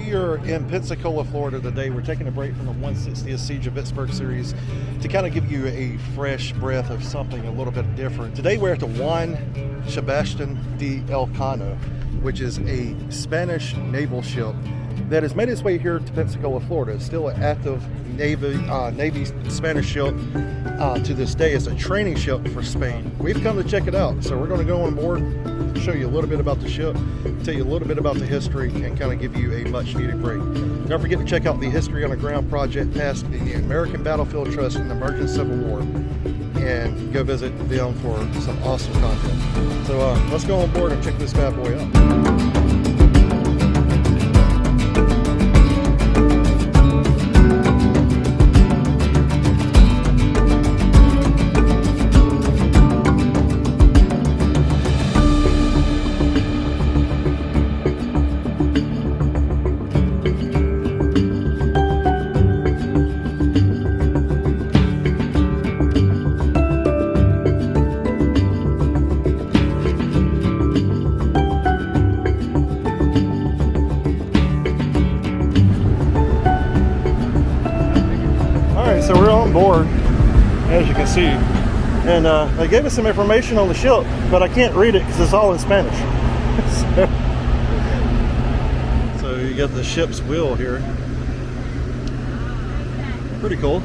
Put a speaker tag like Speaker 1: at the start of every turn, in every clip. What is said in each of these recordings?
Speaker 1: We are in Pensacola, Florida today. We're taking a break from the 160th Siege of Vicksburg series to kind of give you a fresh breath of something a little bit different. Today we're at the Juan Sebastian de Elcano, which is a Spanish naval ship that has made its way here to Pensacola, Florida. It's still an active Navy Spanish ship to this day. It's a training ship for Spain. We've come to check it out, so we're going to go on board, show you a little bit about the ship, tell you a little bit about the history, and kind of give you a much needed break. Don't forget to check out the History on the Ground project passed in the American Battlefield Trust in the American Civil War, and go visit them for some awesome content. So let's go on board and check this bad boy out. So we're on board, as you can see, and they gave us some information on the ship, but I can't read it because it's all in Spanish. So you got the ship's wheel here. Pretty cool.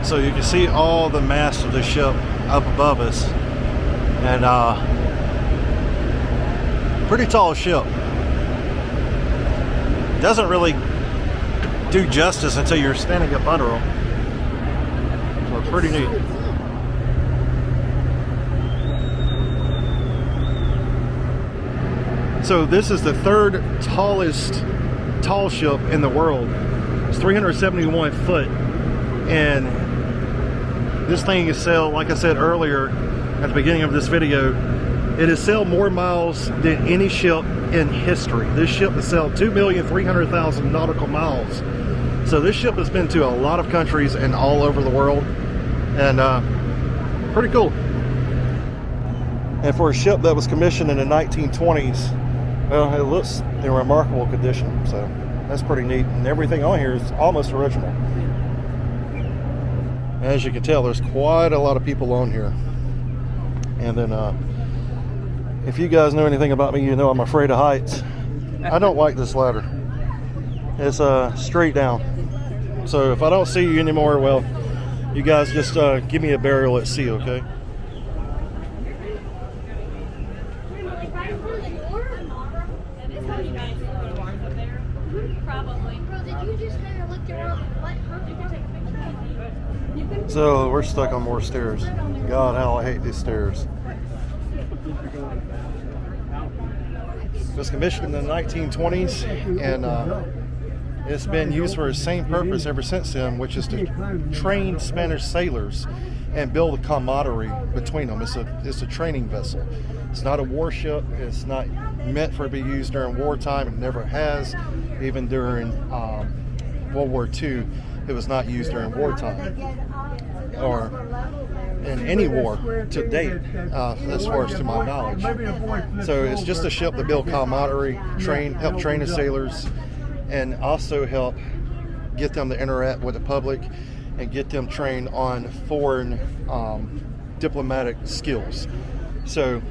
Speaker 1: So you can see all the masts of the ship up above us, and pretty tall ship. Doesn't really do justice until you're standing up under them. So pretty neat. So this is the third tallest tall ship in the world. It's 371 foot, and this thing is sailed, like I said earlier at the beginning of this video, it has sailed more miles than any ship in history. This ship has sailed 2,300,000 nautical miles. So this ship has been to a lot of countries and all over the world, and pretty cool. And for a ship that was commissioned in the 1920s, well, it looks in remarkable condition. So that's pretty neat, and everything on here is almost original. As you can tell, there's quite a lot of people on here. And then if you guys know anything about me, you know I'm afraid of heights. I don't like this ladder. It's straight down. So if I don't see you anymore, well, you guys just give me a burial at sea, okay? So we're stuck on more stairs. God, how I hate these stairs. It was commissioned in the 1920s, and it's been used for the same purpose ever since then, which is to train Spanish sailors and build a camaraderie between them. It's a training vessel. It's not a warship. It's not meant for to be used during wartime. It never has. Even during World War II, it was not used during wartime or in any war to date, as far as to my knowledge. So it's just a ship that build camaraderie, help train the sailors, and also help get them to interact with the public and get them trained on foreign diplomatic skills. So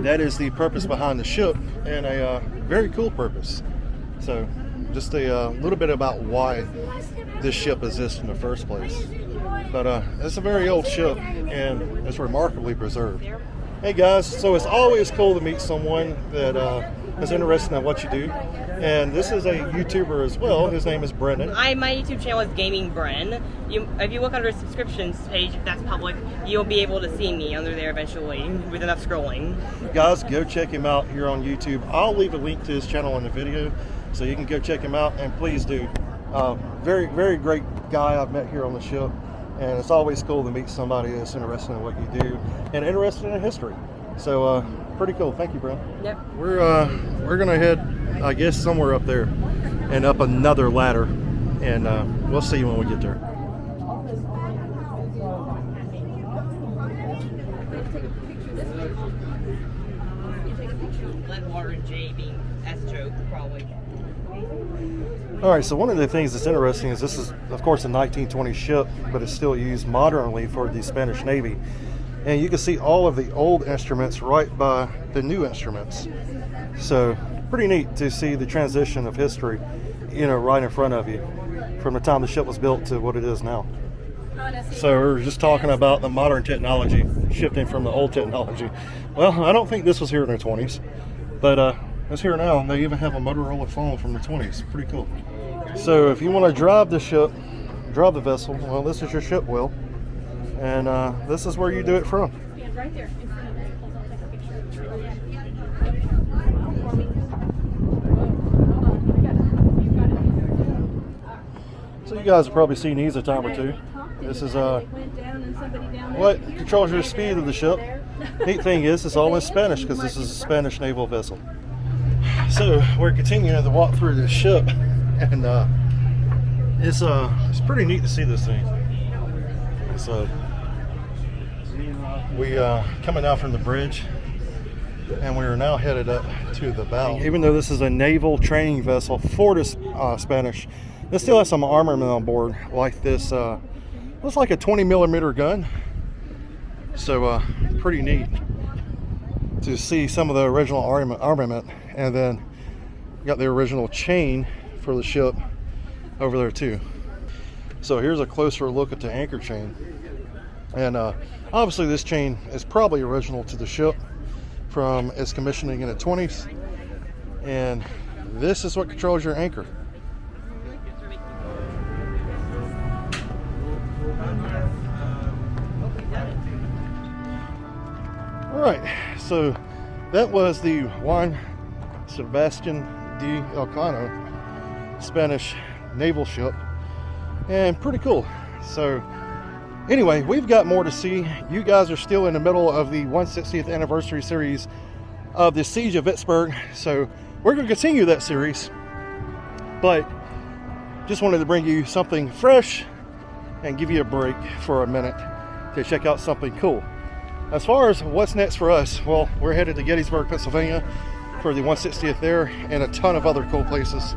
Speaker 1: that is the purpose behind the ship, and a very cool purpose. So just a little bit about why this ship exists in the first place. But it's a very old ship, and it's remarkably preserved. Hey guys, so it's always cool to meet someone that is interested in what you do. And this is a YouTuber as well. His name is Brendan.
Speaker 2: My YouTube channel is Gaming Bren. If you look under the subscriptions page, if that's public, you'll be able to see me under there eventually with enough scrolling.
Speaker 1: Guys, go check him out here on YouTube. I'll leave a link to his channel in the video, so you can go check him out, and please do. Very, very great guy I've met here on the ship. And it's always cool to meet somebody that's interested in what you do and interested in history. So pretty cool. Thank you, bro.
Speaker 2: Yep.
Speaker 1: We're gonna head, I guess, somewhere up there and up another ladder, and we'll see you when we get there.
Speaker 2: Leadwater J being as a joke, probably.
Speaker 1: All right, so one of the things that's interesting is this is, of course, a 1920 ship, but it's still used modernly for the Spanish Navy. And you can see all of the old instruments right by the new instruments. So pretty neat to see the transition of history, right in front of you from the time the ship was built to what it is now. So we're just talking about the modern technology shifting from the old technology. Well, I don't think this was here in the 20s, but it's here now. They even have a Motorola phone from the 20s. Pretty cool. So if you want to drive the vessel, well, this is your ship wheel, and this is where you do it from.
Speaker 3: Yeah, right there in front of it. Hold on, take a picture.
Speaker 1: So you guys have probably seen these a time or two. This is what controls your speed of the ship. Neat thing is, it's all in Spanish because this is a Spanish naval vessel. So we're continuing to walk through this ship, and it's pretty neat to see this thing. So we coming down from the bridge, and we are now headed up to the bow. Even though this is a naval training vessel for the Spanish, it still has some armament on board, like this. Looks like a 20 millimeter gun. So pretty neat to see some of the original armament, and then got the original chain for the ship over there too. So here's a closer look at the anchor chain, and obviously this chain is probably original to the ship from its commissioning in the 20s, and this is what controls your anchor. All right, so that was the Juan Sebastian de Elcano Spanish naval ship, and pretty cool. So anyway, we've got more to see. You guys are still in the middle of the 160th anniversary series of the Siege of Vicksburg, so we're going to continue that series, but just wanted to bring you something fresh and give you a break for a minute to check out something cool. As far as what's next for us, well, we're headed to Gettysburg, Pennsylvania for the 160th there, and a ton of other cool places.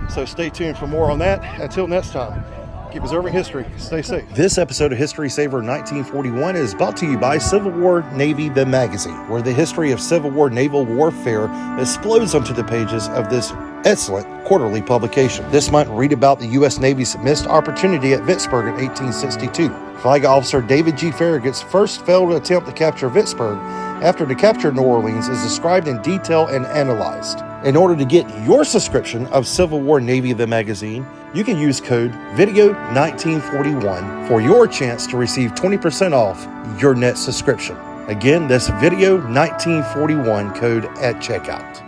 Speaker 1: So stay tuned for more on that. Until next time, keep preserving history. Stay safe.
Speaker 4: This episode of History Saver 1941 is brought to you by Civil War Navy, the magazine, where the history of Civil War naval warfare explodes onto the pages of this excellent quarterly publication. This month, read about the U.S. Navy's missed opportunity at Vicksburg in 1862. Flag Officer David G. Farragut's first failed attempt to capture Vicksburg after the capture of New Orleans is described in detail and analyzed. In order to get your subscription of Civil War Navy, the magazine, you can use code VIDEO1941 for your chance to receive 20% off your net subscription. Again, that's VIDEO1941 code at checkout.